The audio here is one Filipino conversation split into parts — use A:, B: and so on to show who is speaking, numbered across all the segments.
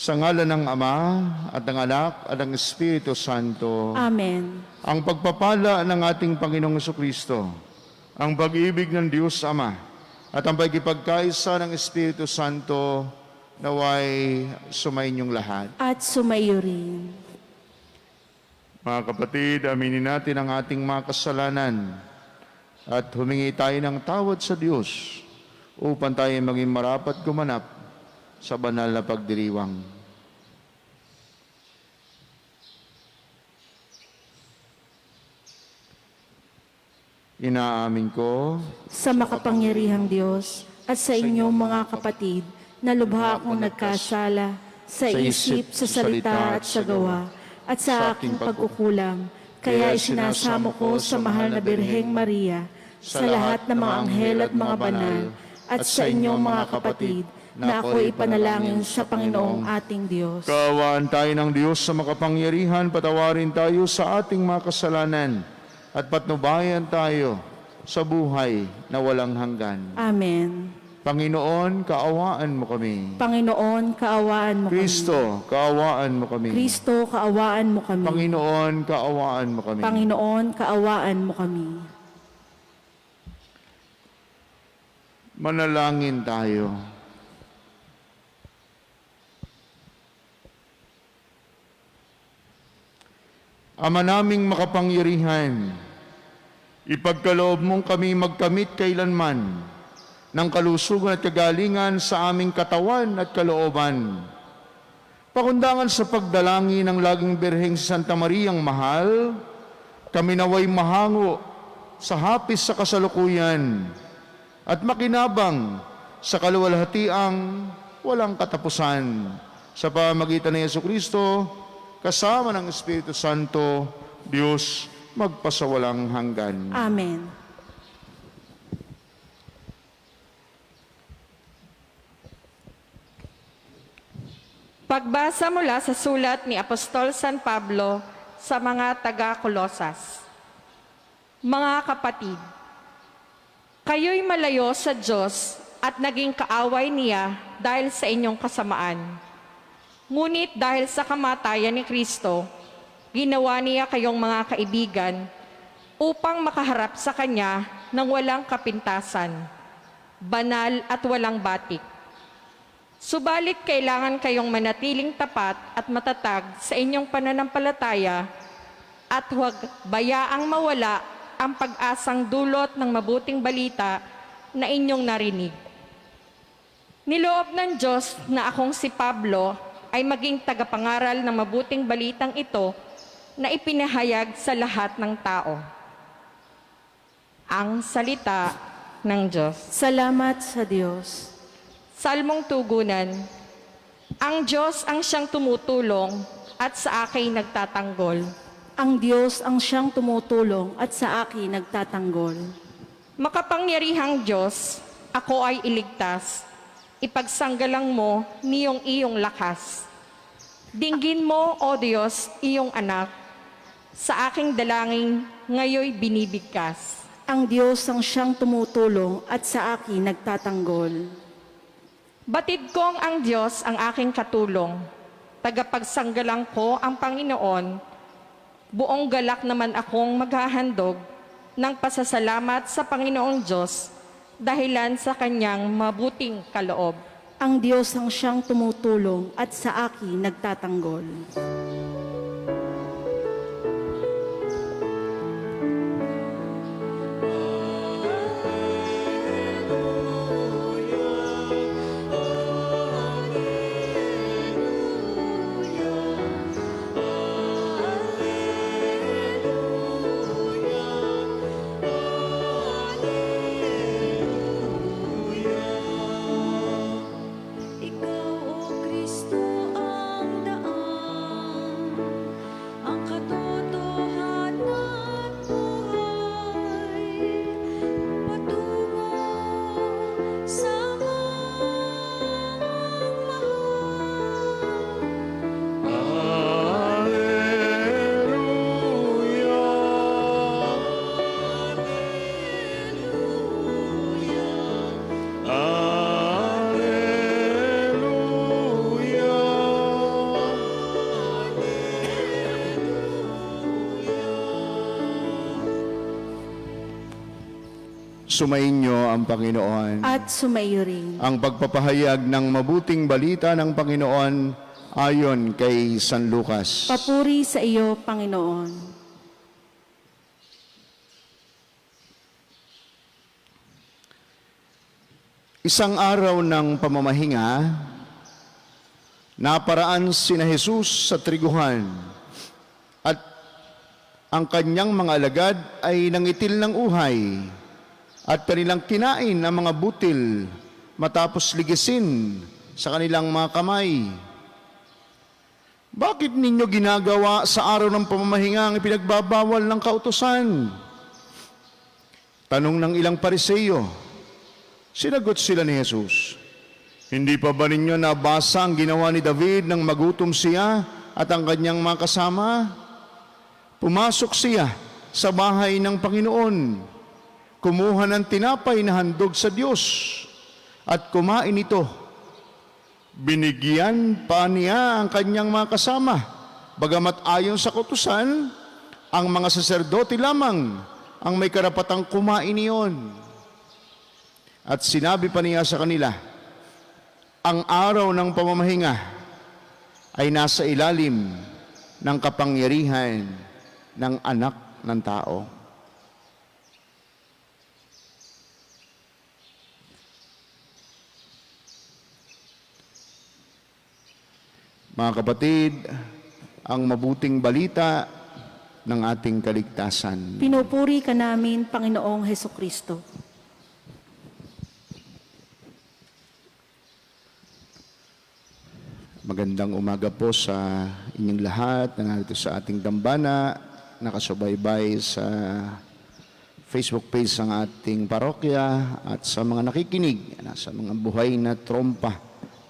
A: Sa ngalan ng Ama at ng Anak at ng Espiritu Santo.
B: Amen.
A: Ang pagpapala ng ating Panginoong Jesucristo, ang pag-ibig ng Diyos Ama, at ang pagkipagkaisa ng Espiritu Santo naway sumainyong lahat.
B: At sumayo rin.
A: Mga kapatid, aminin natin ang ating mga kasalanan at humingi tayo ng tawad sa Diyos upang tayo maging marapat gumanap sa banal na pagdiriwang. Inaamin ko
B: Sa makapangyarihang Diyos at sa inyong mga kapatid na lubha akong nagkasala sa isip, sa salita at sa gawa at sa aking pagkukulang. Kaya isinasamo ko sa mahal na Birheng Maria, sa lahat ng mga anghel at mga banal, at sa inyong mga kapatid, na ako ipanalangin sa Panginoong ating Diyos.
A: Kaawaan tayo ng Diyos sa makapangyarihan, patawarin tayo sa ating mga kasalanan at patnubayan tayo sa buhay na walang hanggan.
B: Amen.
A: Panginoon, kaawaan mo kami.
B: Panginoon, kaawaan mo kami.
A: Kristo, kaawaan mo kami.
B: Kristo, kaawaan mo kami.
A: Panginoon, kaawaan mo kami.
B: Panginoon, kaawaan mo kami.
A: Manalangin tayo. Ama naming makapangyarihan, ipagkaloob mong kami magkamit kailanman ng kalusugan at kagalingan sa aming katawan at kalooban. Pakundangan sa pagdalangin ng laging Birheng si Santa Mariang Mahal, kami naway mahango sa hapis sa kasalukuyan at makinabang sa kaluwalhatiang walang katapusan. Sa pamamagitan ni Jesucristo, kasama ng Espiritu Santo, Diyos magpasawalang hanggan.
B: Amen.
C: Pagbasa mula sa sulat ni Apostol San Pablo sa mga taga-Kolosas. Mga kapatid, kayo'y malayo sa Diyos at naging kaaway niya dahil sa inyong kasamaan. Ngunit dahil sa kamatayan ni Kristo, ginawa niya kayong mga kaibigan upang makaharap sa Kanya ng walang kapintasan, banal at walang batik. Subalit kailangan kayong manatiling tapat at matatag sa inyong pananampalataya at huwag bayaang mawala ang pag-asang dulot ng mabuting balita na inyong narinig. Niloob ng Diyos na akong si Pablo ay maging tagapangaral ng mabuting balitang ito na ipinahayag sa lahat ng tao. Ang salita ng Diyos.
B: Salamat sa Diyos.
C: Salmong tugunan. Ang Diyos ang siyang tumutulong at sa akin nagtatanggol.
B: Ang Diyos ang siyang tumutulong at sa akin nagtatanggol.
C: Makapangyarihang Diyos, ako ay iligtas. Ipagsanggalang mo niyong iyong lakas. Dinggin mo, O Diyos, iyong anak. Sa aking dalangin, ngayoy binibigkas.
B: Ang Diyos ang siyang tumutulong at sa akin nagtatanggol.
C: Batid kong ang Diyos ang aking katulong. Tagapagsanggalang ko ang Panginoon. Buong galak naman akong maghahandog ng pasasalamat sa Panginoong Diyos dahilan sa kanyang mabuting kaloob.
B: Ang Diyos ang siyang tumutulong at sa akin nagtatanggol.
D: Ikaw, O Kristo, ang daan
A: Sumainyo ang Panginoon.
B: At sumaiyo rin.
A: Ang pagpapahayag ng mabuting balita ng Panginoon ayon kay San Lucas.
B: Papuri sa iyo, Panginoon.
A: Isang araw ng pamamahinga, naparaan sina Jesus sa triguhan at ang kanyang mga alagad ay nangitil ng uhay at kanilang kinain ang mga butil matapos ligisin sa kanilang mga kamay. Bakit ninyo ginagawa sa araw ng pamamahinga ang ipinagbabawal ng kautusan? Tanong ng ilang Pariseyo. Sinagot sila ni Jesus, hindi pa ba ninyo nabasa ang ginawa ni David nang magutom siya at ang kanyang mga kasama? Pumasok siya sa bahay ng Panginoon, kumuha ng tinapay na handog sa Diyos at kumain ito. Binigyan pa niya ang kanyang mga kasama, bagamat ayon sa kautusan, ang mga saserdote lamang ang may karapatang kumain iyon. At sinabi pa niya sa kanila, ang araw ng pamamahinga ay nasa ilalim ng kapangyarihan ng Anak ng Tao. Mga kapatid, ang mabuting balita ng ating kaligtasan.
B: Pinupuri ka namin, Panginoong Hesukristo.
A: Magandang umaga po sa inyong lahat na narito sa ating dambana, nakasubaybay sa Facebook page ng ating parokya at sa mga nakikinig, sa mga buhay na trompa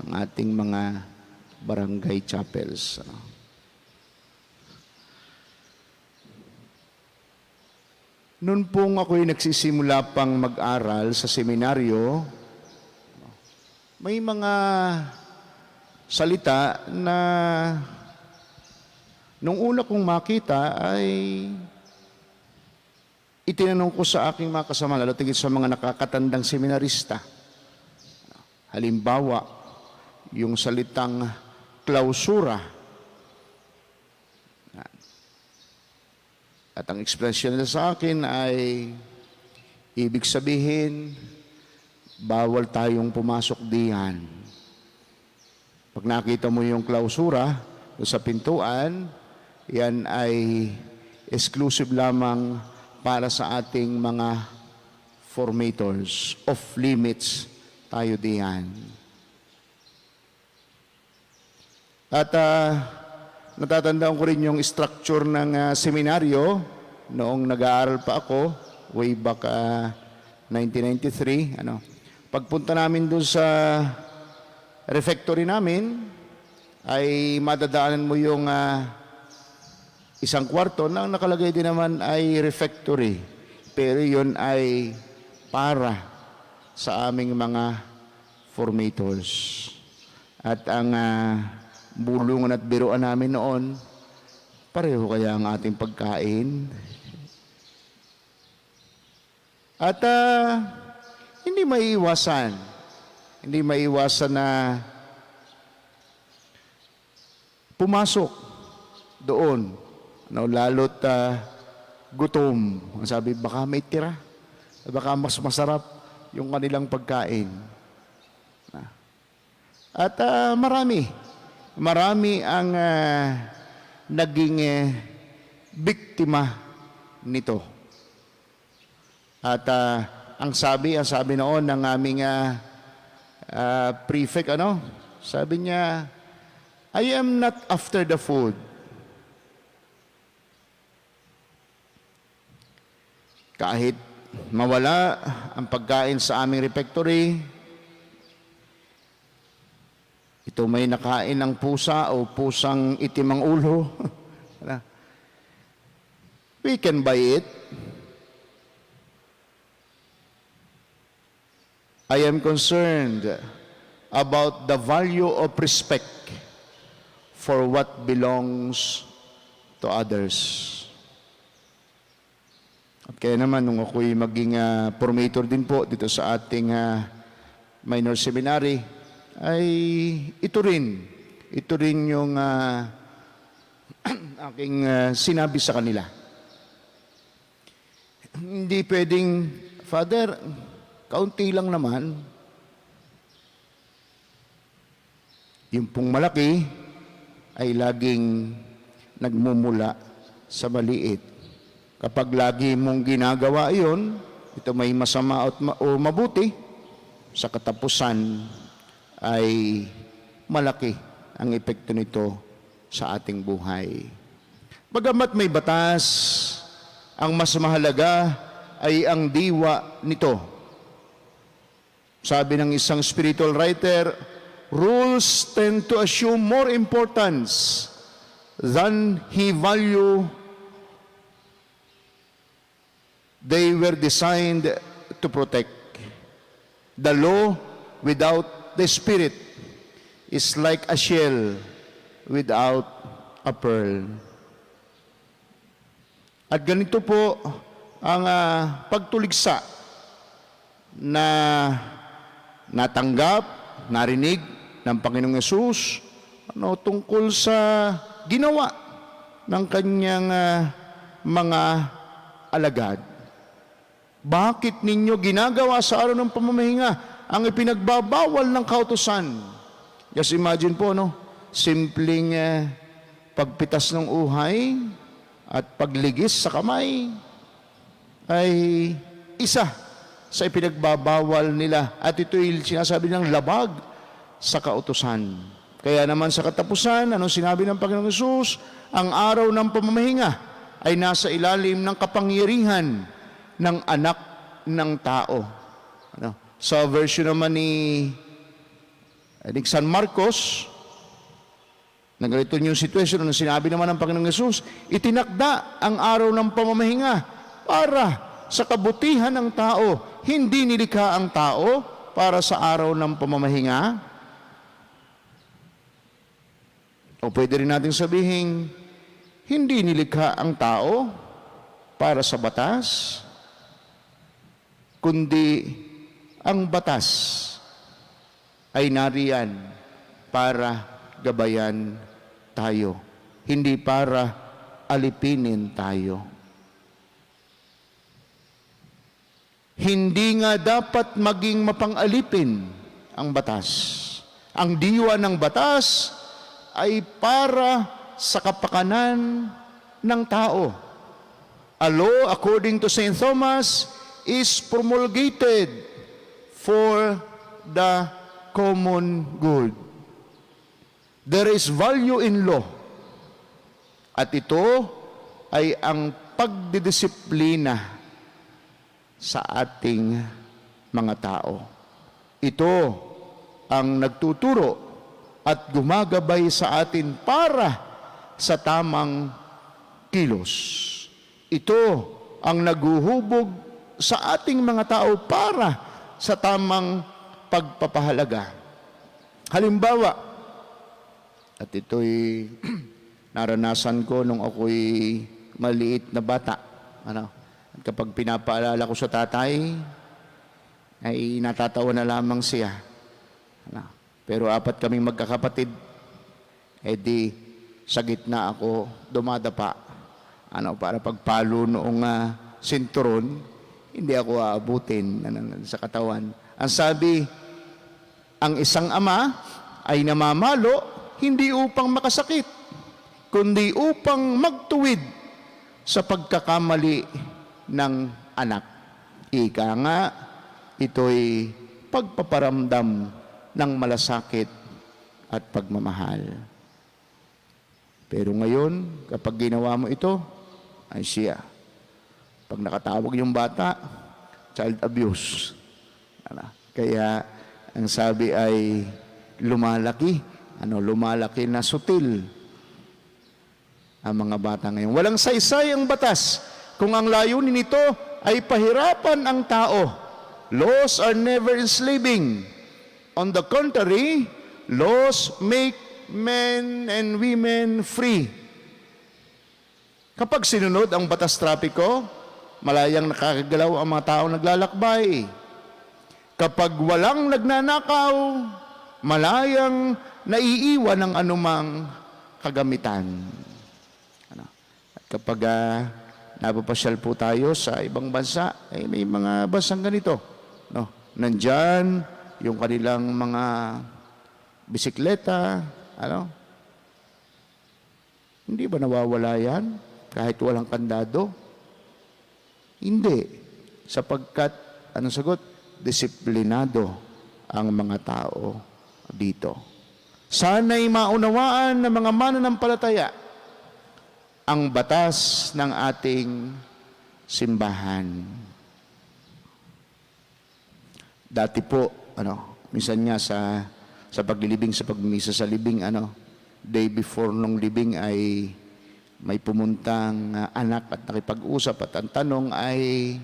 A: ng ating mga barangay chapels. Noon pong ako'y nagsisimula pang mag-aral sa seminaryo, may mga salita na nung una kong makita ay itinanong ko sa aking mga kasama, lalo tigit sa mga nakakatandang seminarista. Halimbawa, yung salitang klausura. At ang ekspresyon nila sa akin ay ibig sabihin, bawal tayong pumasok diyan. Pag nakita mo yung klausura sa pintuan, yan ay exclusive lamang para sa ating mga formators. Off limits tayo diyan. At natatandaan ko rin yung structure ng seminaryo noong nag-aaral pa ako, way back 1993. Pagpunta namin doon sa refectory namin, ay madadaanan mo yung isang kwarto na nakalagay din naman ay refectory. Pero yun ay para sa aming mga formators. At ang bulungan at biruan namin noon, pareho kaya ang ating pagkain. At hindi maiiwasan na pumasok doon. Lalo't gutom. Sabi, baka may tira. Baka mas masarap yung kanilang pagkain. At marami ang naging biktima nito. At ang sabi noon ng aming prefect, sabi niya, I am not after the food. Kahit mawala ang pagkain sa aming refectory, ito may nakain ng pusa o pusang itim ang ulo, we can buy it. I am concerned about the value of respect for what belongs to others. At kaya naman, nung ako'y maging formator din po dito sa ating minor seminary, ay ito rin yung aking sinabi sa kanila. Hindi pwedeng, Father, kaunti lang naman. Yung pong malaki ay laging nagmumula sa maliit. Kapag lagi mong ginagawa iyon, ito may masama o mabuti, sa katapusan ay malaki ang epekto nito sa ating buhay. Bagamat may batas, ang mas mahalaga ay ang diwa nito. Sabi ng isang spiritual writer, rules tend to assume more importance than he value. They were designed to protect. The law without the spirit is like a shell without a pearl. At ganito po ang pagtuligsa na natanggap, narinig ng Panginoong Yesus tungkol sa ginawa ng kanyang mga alagad. Bakit ninyo ginagawa sa araw ng pamamahinga ang ipinagbabawal ng kautusan? Just imagine po, simpleng pagpitas ng uhay at pagligis sa kamay ay isa sa ipinagbabawal nila. At ito'y sinasabi ng labag sa kautusan. Kaya naman sa katapusan, anong sinabi ng Panginoong Yesus? Ang araw ng pamamahinga ay nasa ilalim ng kapangyarihan ng anak ng tao. Sa version naman ni San Marcos, na ganito yung sitwasyon na sinabi naman ng Panginoong Yesus, itinakda ang araw ng pamamahinga para sa kabutihan ng tao. Hindi nilikha ang tao para sa araw ng pamamahinga. O pwede rin natin sabihin, hindi nilikha ang tao para sa batas, kundi ang batas ay nariyan para gabayan tayo, hindi para alipinin tayo. Hindi nga dapat maging mapang-alipin ang batas. Ang diwa ng batas ay para sa kapakanan ng tao. A law, according to St. Thomas, is promulgated for the common good. There is value in law. At ito ay ang pagdidisiplina sa ating mga tao. Ito ang nagtuturo at gumagabay sa atin para sa tamang kilos. Ito ang naghuhubog sa ating mga tao para sa tamang pagpapahalaga. Halimbawa, at ito'y naranasan ko nung ako'y maliit na bata. At kapag pinapaalala ko sa tatay, ay natatawa na lamang siya. Pero 4 kaming magkakapatid, di sa gitna ako dumadapa. Para pagpalo noong sinturon, hindi ako aabutin sa katawan. Ang sabi, ang isang ama ay namamalo hindi upang makasakit, kundi upang magtuwid sa pagkakamali ng anak. Ika nga, ito'y pagpaparamdam ng malasakit at pagmamahal. Pero ngayon, kapag ginawa mo ito, ay siya. Pag nakatawag yung bata, child abuse. Kaya, ang sabi ay lumalaki na sutil ang mga bata ngayon. Walang saysay ang batas kung ang layunin nito ay pahirapan ang tao. Laws are never enslaving. On the contrary, laws make men and women free. Kapag sinunod ang batas trapiko, malayang nakakagalaw ang mga taong naglalakbay. Kapag walang nagnanakaw, malayang naiiwan ng anumang kagamitan. Ano? At kapag napapasyal po tayo sa ibang bansa, may mga bansang ganito. No? Nandyan yung kanilang mga bisikleta. Ano? Hindi ba nawawala yan kahit walang kandado? Hindi. Sapagkat, anong sagot? Disiplinado ang mga tao dito. Sana'y maunawaan ng mga mananampalataya ang batas ng ating simbahan. Dati po, minsan nga sa paglilibing, sa pagmisa sa libing, day before nung libing ay may pumuntang anak at nakipag-usap at ang tanong ay,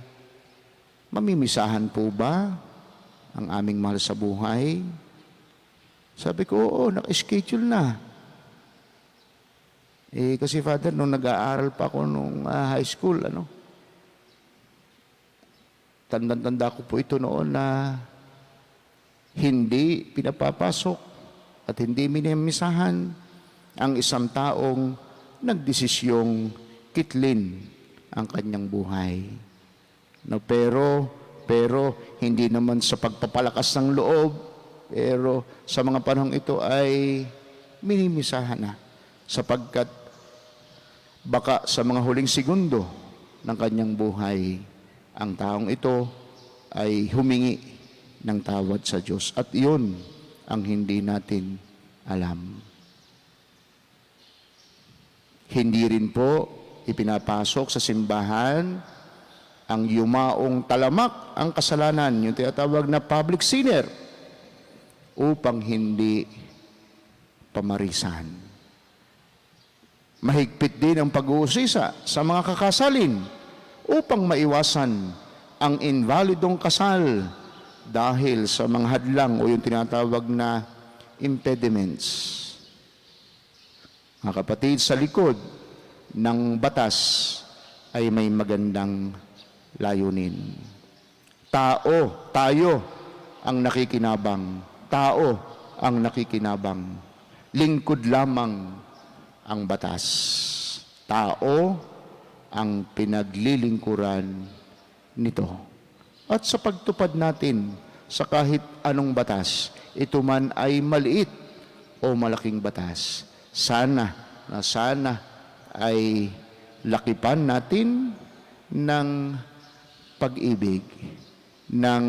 A: mamimisahan po ba ang aming mahal sa buhay? Sabi ko, oo, naka-schedule na. Kasi Father, nung nag-aaral pa ako nung high school, tanda-tanda ko po ito noon na hindi pinapapasok at hindi minimisahan ang isang taong nagdesisyong kitlin ang kanyang buhay. No, pero hindi naman sa pagpapalakas ng loob, pero sa mga panahong ito ay minimisahan na sapagkat baka sa mga huling segundo ng kanyang buhay, ang taong ito ay humingi ng tawad sa Diyos. At iyon ang hindi natin alam. Hindi rin po ipinapasok sa simbahan ang yumaong talamak ang kasalanan, yung tinatawag na public sinner, upang hindi pamarisan. Mahigpit din ang pag-uusisa sa mga kakasalin upang maiwasan ang invalidong kasal dahil sa mga hadlang o yung tinatawag na impediments. Mga kapatid, sa likod ng batas ay may magandang layunin. Tayo ang nakikinabang. Tao ang nakikinabang. Lingkod lamang ang batas. Tao ang pinaglilingkuran nito. At sa pagtupad natin sa kahit anong batas, ito man ay maliit o malaking batas, sana ay lakipan natin ng pag-ibig, ng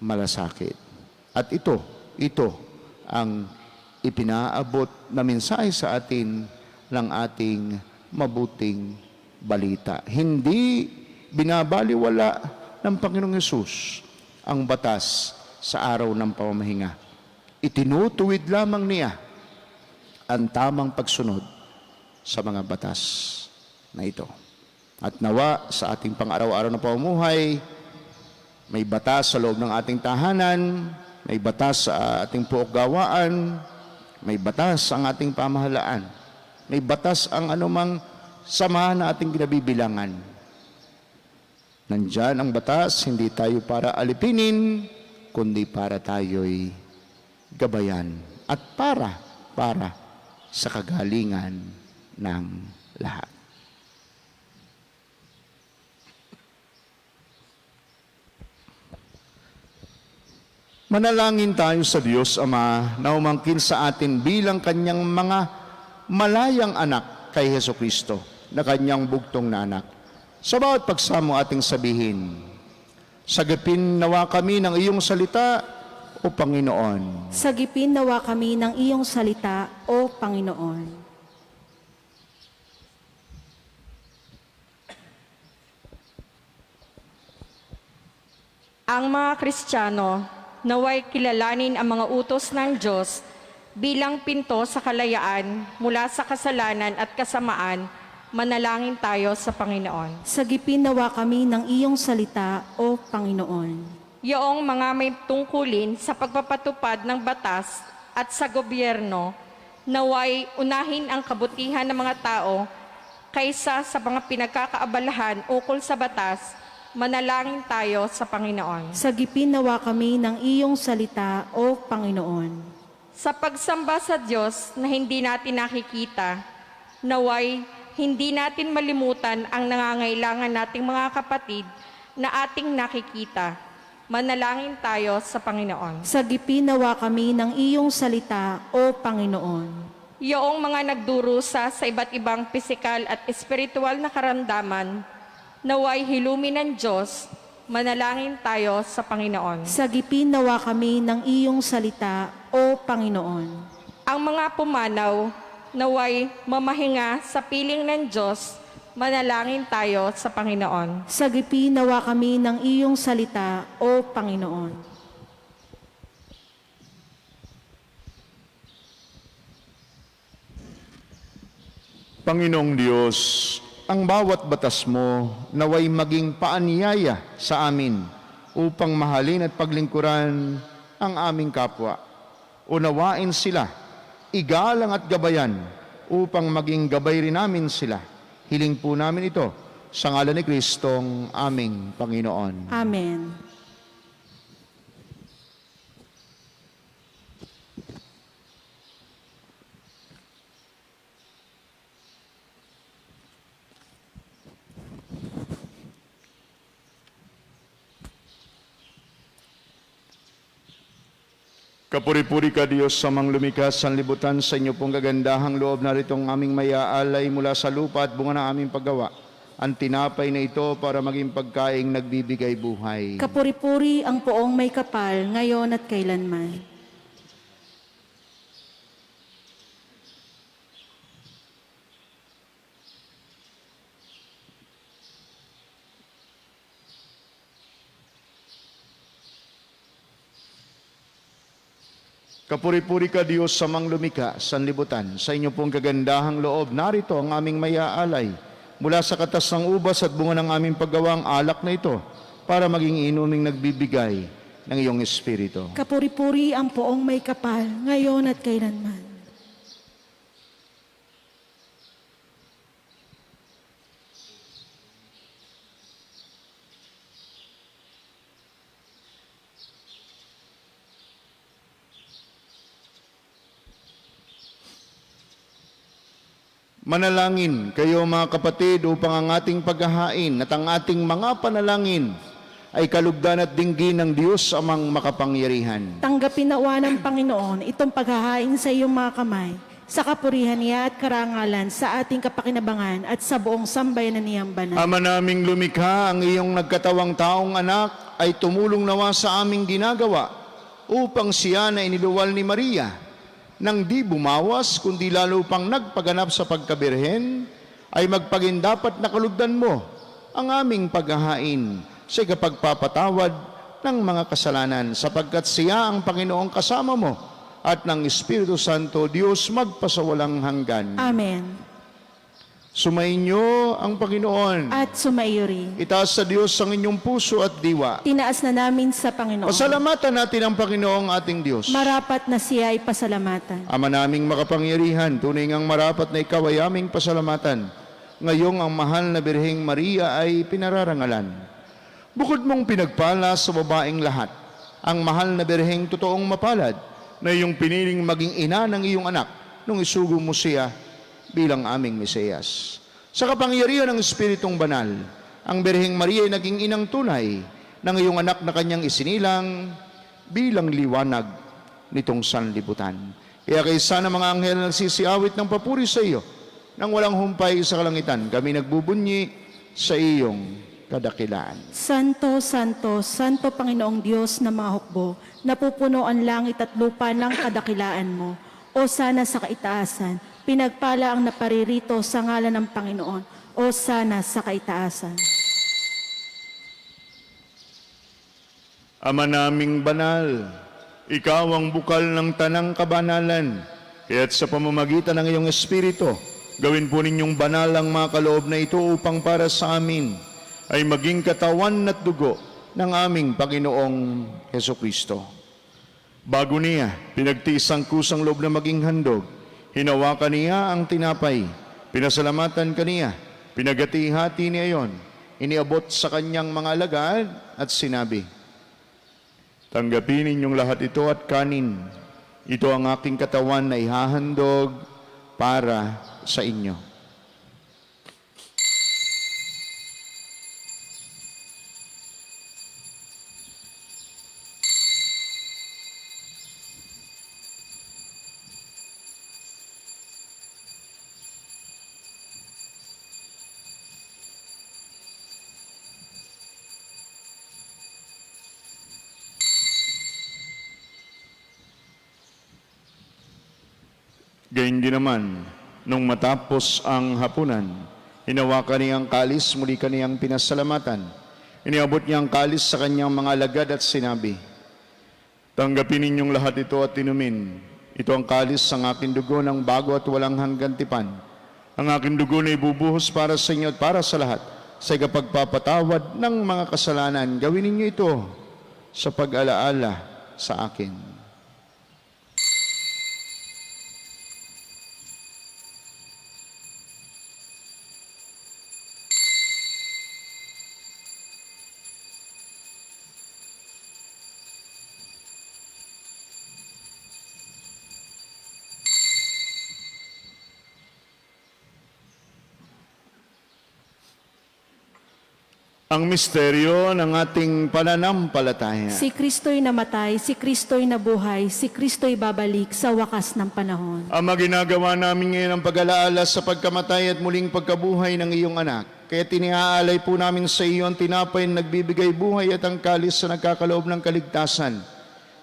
A: malasakit. At ito ang ipinaabot na mensahe sa atin ng ating mabuting balita. Hindi binabaliwala ng Panginoong Hesus ang batas sa araw ng pamamahinga. Itinutuwid lamang niya ang tamang pagsunod sa mga batas na ito. At nawa sa ating pang-araw-araw na pamumuhay, may batas sa loob ng ating tahanan, may batas sa ating puok-gawaan, may batas ang ating pamahalaan, may batas ang anumang samahan na ating kinabibilangan. Nandyan ang batas, hindi tayo para alipinin, kundi para tayo'y gabayan at para sa kagalingan ng lahat. Manalangin tayo sa Diyos Ama na umangkin sa atin bilang kanyang mga malayang anak kay Hesukristo na kanyang bugtong na anak. Sa bawat pagsamo ating sabihin, sagipin nawa kami ng iyong salita, O Panginoon.
B: Sagipin nawa kami ng iyong salita, O Panginoon.
C: Ang mga Kristiyano naway kilalanin ang mga utos ng Diyos bilang pinto sa kalayaan mula sa kasalanan at kasamaan. Manalangin tayo sa Panginoon.
B: Sagipin nawa kami ng iyong salita, O Panginoon.
C: Yoong mga may tungkulin sa pagpapatupad ng batas at sa gobyerno, naway unahin ang kabutihan ng mga tao kaysa sa mga pinagkakaabalahan ukol sa batas, manalangin tayo sa Panginoon.
B: Sagipin nawa kami ng iyong salita, O Panginoon.
C: Sa pagsamba sa Diyos na hindi natin nakikita, naway hindi natin malimutan ang nangangailangan nating mga kapatid na ating nakikita. Manalangin tayo sa Panginoon.
B: Sagipin nawa kami ng iyong salita, O Panginoon.
C: Yoong mga nagdurusa sa iba't ibang pisikal at espiritual na karamdaman, naway hilumin ng Diyos, manalangin tayo sa Panginoon.
B: Sagipin nawa kami ng iyong salita, O Panginoon.
C: Ang mga pumanaw, naway mamahinga sa piling ng Diyos, manalangin tayo sa Panginoon.
B: Sagipin nawa kami ng iyong salita, O Panginoon.
A: Panginoong Diyos, ang bawat batas mo naway maging paanyaya sa amin upang mahalin at paglingkuran ang aming kapwa. Unawain sila, igalang at gabayan upang maging gabay rin namin sila. Hiling po namin ito sa ngalan ni Kristong aming Panginoon.
B: Amen.
A: Kapuri-puri ka Diyos sa lumikha sa libutan, sa inyo pong kagandahang loob na ritong aming mayaalay mula sa lupa at bunga ng aming paggawa. Ang tinapay na ito para maging pagkaing nagbibigay buhay.
B: Kapuri-puri ang poong may kapal, ngayon at kailanman.
A: Kapuri-puri ka Diyos sa lumikha sa libutan, sa inyo pong kagandahang loob, narito ang aming mayaalay. Mula sa katas ng ubas at bunga ng aming paggawang alak na ito, para maging inuming nagbibigay ng iyong Espiritu.
B: Kapuri-puri ang poong may kapal, ngayon at kailanman.
A: Manalangin kayo mga kapatid upang ang ating paghahain at ang ating mga panalangin ay kalugdan at dinggin ng Diyos amang makapangyarihan.
B: Tanggapin nawa ng Panginoon itong paghahain sa iyong mga kamay, sa kapurihan niya at karangalan, sa ating kapakinabangan at sa buong sambayanan niyang banal.
A: Ama naming lumikha, ang iyong nagkatawang taong anak ay tumulong nawa sa aming ginagawa upang siya na iniluwal ni Maria nang di bumawas, kundi lalo pang nagpaganap sa pagkabirhen, ay magpagindapat na kalugdan mo ang aming paghahain sa ikapagpapatawad ng mga kasalanan, sapagkat siya ang Panginoong kasama mo at ng Espiritu Santo, Diyos magpasawalang hanggan.
B: Amen.
A: Sumainyo ang Panginoon.
B: At sumaiyo rin.
A: Itaas sa Diyos ang inyong puso at diwa.
B: Tinaas na namin sa Panginoon.
A: Pasalamatan natin ang Panginoong ating Diyos.
B: Marapat na siya ay pasalamatan.
A: Ama naming makapangyarihan, tunay ngang marapat na ikaw ay aming pasalamatan. Ngayong ang mahal na Birheng Maria ay pinararangalan. Bukod mong pinagpala sa babaeng lahat, ang mahal na Birheng totoong mapalad, na iyong piniling maging ina ng iyong anak nung isugo mo siya bilang aming Mesiyas. Sa kapangyarihan ng Espiritong Banal, ang Birheng Maria ay naging inang tunay ng iyong anak na kanyang isinilang bilang liwanag nitong sanlibutan. Kaya kaysa ng mga anghel na nagsisiawit ng papuri sa iyo, nang walang humpay sa kalangitan, kami nagbubunyi sa iyong kadakilaan.
B: Santo, Santo, Santo Panginoong Diyos na mga hukbo, napupuno ang langit at lupa ng kadakilaan mo. O sana sa kaitaasan, pinagpala ang naparirito sa ngalan ng Panginoon. O sana sa kaitaasan.
A: Ama naming banal, ikaw ang bukal ng tanang kabanalan, kaya't sa pamamagitan ng iyong Espiritu, gawin po ninyong banal ang mga kaloob na ito upang para sa amin ay maging katawan at dugo ng aming Panginoong Hesukristo. Bago niya pinagtiis ang kusang loob na maging handog, hinawakan niya ang tinapay, Pinasalamatan kaniya, pinagati-hati niya yon, iniabot sa kanyang mga alagad at sinabi, "Tanggapin ninyong lahat ito at kanin. Ito ang aking katawan na ihahandog para sa inyo." Gayun din naman, nung matapos ang hapunan, hinawakan niya ang kalis, muli kaniyang pinasalamatan. Iniabot niya ang kalis sa kanyang mga alagad at sinabi, "Tanggapin ninyong lahat ito at inumin. Ito ang kalis ng aking dugo ng bago at walang hanggang tipan. Ang aking dugo na ibubuhos para sa inyo at para sa lahat, sa ikapagpapatawad ng mga kasalanan. Gawin ninyo ito sa pag-alaala sa akin." Ang misteryo ng ating pananampalataya.
B: Si Kristo'y namatay, si Kristo'y nabuhay, si Kristo'y babalik sa wakas ng panahon.
A: Ama, ginagawa namin ngayon ang pag-alaala sa pagkamatay at muling pagkabuhay ng iyong anak. Kaya tiniaalay po namin sa iyo ang tinapay na nagbibigay buhay at ang kalis na nagkakaloob ng kaligtasan.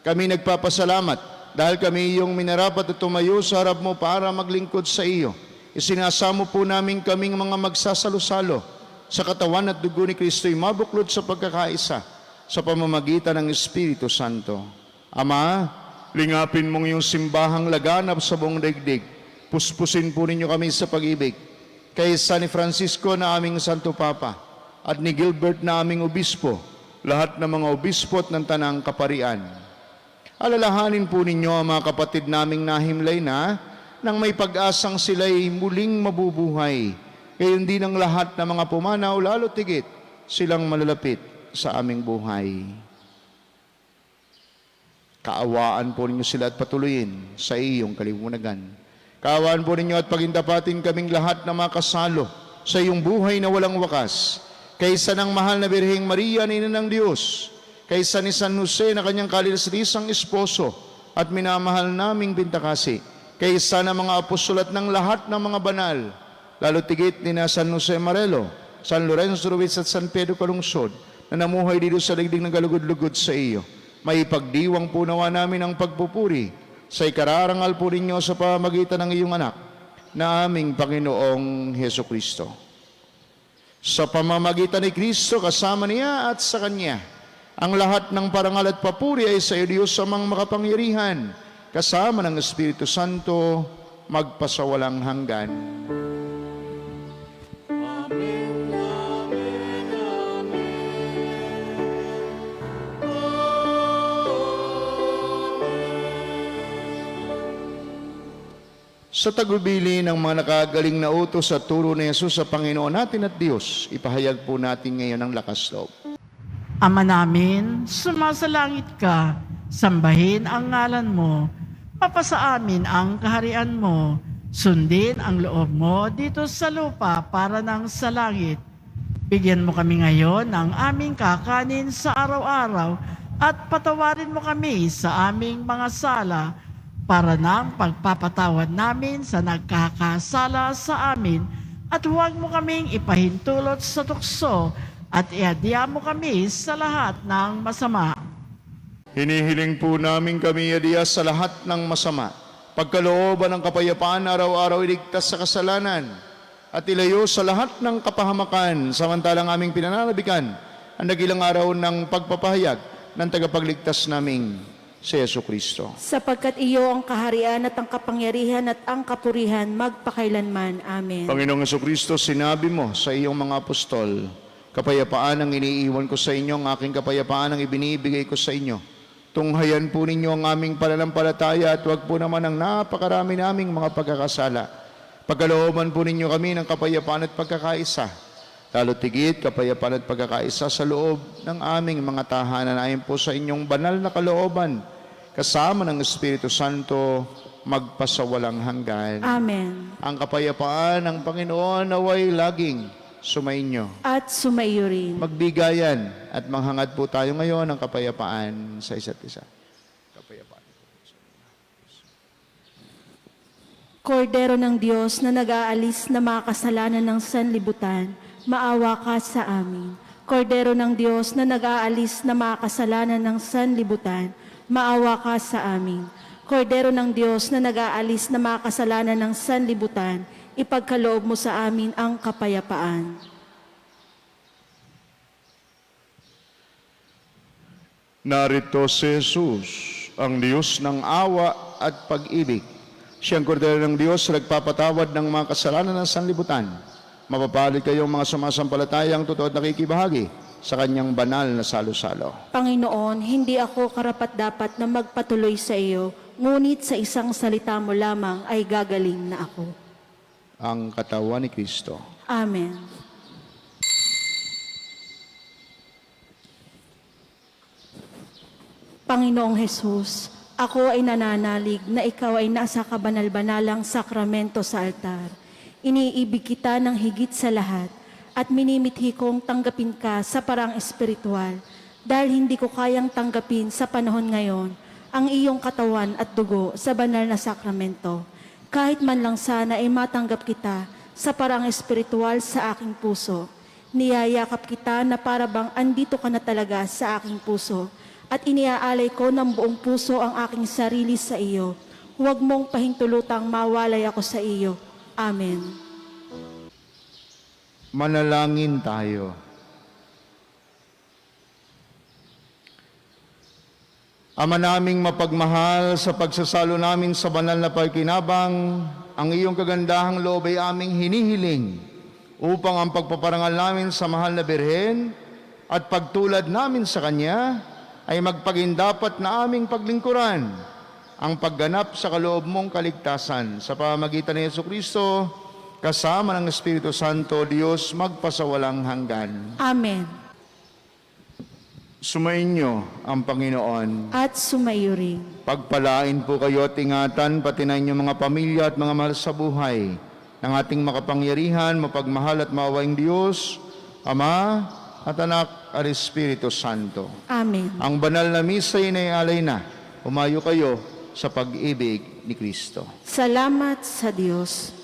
A: Kami nagpapasalamat dahil kami iyong minarapat at tumayo sa harap mo para maglingkod sa iyo. Isinasamo po namin kaming mga magsasalo-salo sa katawan at dugo ni Kristo'y mabuklod sa pagkakaisa sa pamamagitan ng Espiritu Santo. Ama, lingapin mong iyong simbahang laganap sa buong daigdig. Puspusin po ninyo kami sa pag-ibig. Kay San Francisco na aming Santo Papa at ni Gilbert na aming Obispo, lahat ng mga obispo at ng Tanang Kaparian. Alalahanin po ninyo ang mga kapatid naming nahimlay na nang may pag-asang sila'y muling mabubuhay. Gayon din ang lahat ng mga pumanaw, lalo tigit silang malalapit sa aming buhay. Kaawaan po ninyo sila at patuloyin sa iyong kaliwanagan. Kaawaan po ninyo at pagindapatin kaming lahat na makasalo sa iyong buhay na walang wakas. Kaysa ng mahal na Birheng Maria, Ina ng Diyos, kaysa ni San Jose na kanyang kalilisrisang esposo at minamahal naming bintakasi, kaysa ng mga apostol at ng lahat ng mga banal, lalo tigit ni na San Jose Marelo, San Lorenzo Ruiz at San Pedro Calungsod na namuhay dito sa ligdig ng galugod-lugod sa iyo. May pagdiwang po nawa namin ang pagpupuri sa ikararangal po ninyo sa pamamagitan ng iyong anak na aming Panginoong Heso Kristo. Sa pamamagitan ni Kristo, kasama niya at sa Kanya, ang lahat ng parangal at papuri ay sa iyo, Diyos amang makapangyarihan, kasama ng Espiritu Santo, magpasawalang hanggan. Sa tagubili ng mga nakagaling na utos at turo ni Jesus sa Panginoon natin at Diyos, ipahayag po natin ngayon ang lakas loob.
D: Ama namin, sumasalangit ka, sambahin ang ngalan mo, mapasa amin ang kaharian mo, sundin ang loob mo dito sa lupa para nang sa langit. Bigyan mo kami ngayon ng aming kakanin sa araw-araw at patawarin mo kami sa aming mga sala, para ng pagpapatawad namin sa nagkakasala sa amin, at huwag mo kaming ipahintulot sa tukso at ihadya mo kami sa lahat ng masama.
A: Hinihiling po namin kami iadya sa lahat ng masama, pagkalooban ng kapayapaan araw-araw iligtas sa kasalanan, at ilayo sa lahat ng kapahamakan, samantalang aming pinananabikan ang dakilang araw ng pagpapahayag ng tagapagligtas naming si Yesu Kristo.
B: Sapagkat iyo ang kaharian at ang kapangyarihan at ang kapurihan magpakailanman. Amen.
A: Panginoong Yesu Kristo, sinabi mo sa iyong mga apostol, kapayapaan ang iniiwan ko sa inyo, ang aking kapayapaan ang ibinibigay ko sa inyo. Tunghayan po ninyo ang aming pananampalataya at huwag po naman ang napakarami naming mga pagkakasala. Pagkalooban po ninyo kami ng kapayapaan at pagkakaisa. Lalo tigit, kapayapaan at pagkakaisa sa loob ng aming mga tahanan ayon po sa inyong banal na kalooban, kasama ng Espiritu Santo, magpasawalang hanggan.
B: Amen.
A: Ang kapayapaan ng Panginoon naway laging sumainyo.
B: At sumaiyo rin.
A: Magbigayan at manghangad po tayo ngayon ng kapayapaan sa isa't isa. Kapayapaan.
B: Kordero ng Diyos na nag-aalis na mga kasalanan ng sanlibutan, maawa ka sa amin. Kordero ng Diyos na nag-aalis na mga kasalanan ng sanlibutan, maawa ka sa amin. Kordero ng Diyos na nag-aalis na mga kasalanan ng sanlibutan, ipagkaloob mo sa amin ang kapayapaan.
A: Narito si Jesus, ang Diyos ng awa at pag-ibig. Siyang kordero ng Diyos na nagpapatawad ng mga kasalanan ng sanlibutan. Mapapalad kayong mga sumasampalatayang totoo at nakikibahagi sa kanyang banal na salo-salo.
B: Panginoon, hindi ako karapat-dapat na magpatuloy sa iyo, ngunit sa isang salita mo lamang ay gagaling na ako.
A: Ang katawan ni Kristo.
B: Amen. Panginoong Jesus, ako ay nananalig na ikaw ay nasa kabanal-banalang sakramento sa altar. Iniibig kita ng higit sa lahat at minimithi kong tanggapin ka sa parang espiritual dahil hindi ko kayang tanggapin sa panahon ngayon ang iyong katawan at dugo sa banal na sakramento. Kahit man lang sana ay matanggap kita sa parang espiritual sa aking puso. Niyayakap kita na para bang andito ka na talaga sa aking puso at iniaalay ko ng buong puso ang aking sarili sa iyo. Huwag mong pahintulutang mawalay ako sa iyo. Amen.
A: Manalangin tayo. Ama naming mapagmahal, sa pagsasalo namin sa banal na pagkinabang, ang iyong kagandahang loob ay aming hinihiling upang ang pagpaparangal namin sa mahal na Birhen at pagtulad namin sa Kanya ay magpagindapat na aming paglingkuran ang pagganap sa kaloob mong kaligtasan sa pamamagitan ni Jesucristo, kasama ng Espiritu Santo, Diyos magpasawalang hanggan.
B: Amen.
A: Sumainyo ang Panginoon.
B: At sumaiyo rin.
A: Pagpalain po kayo at ingatan, pati na inyong mga pamilya at mga mahal sa buhay, ng ating makapangyarihan, mapagmahal at maawaing Diyos, Ama at Anak at Espiritu Santo.
B: Amen.
A: Ang banal na misa ay naialay na. Umayo kayo sa pag-ibig ni Kristo.
B: Salamat sa Diyos.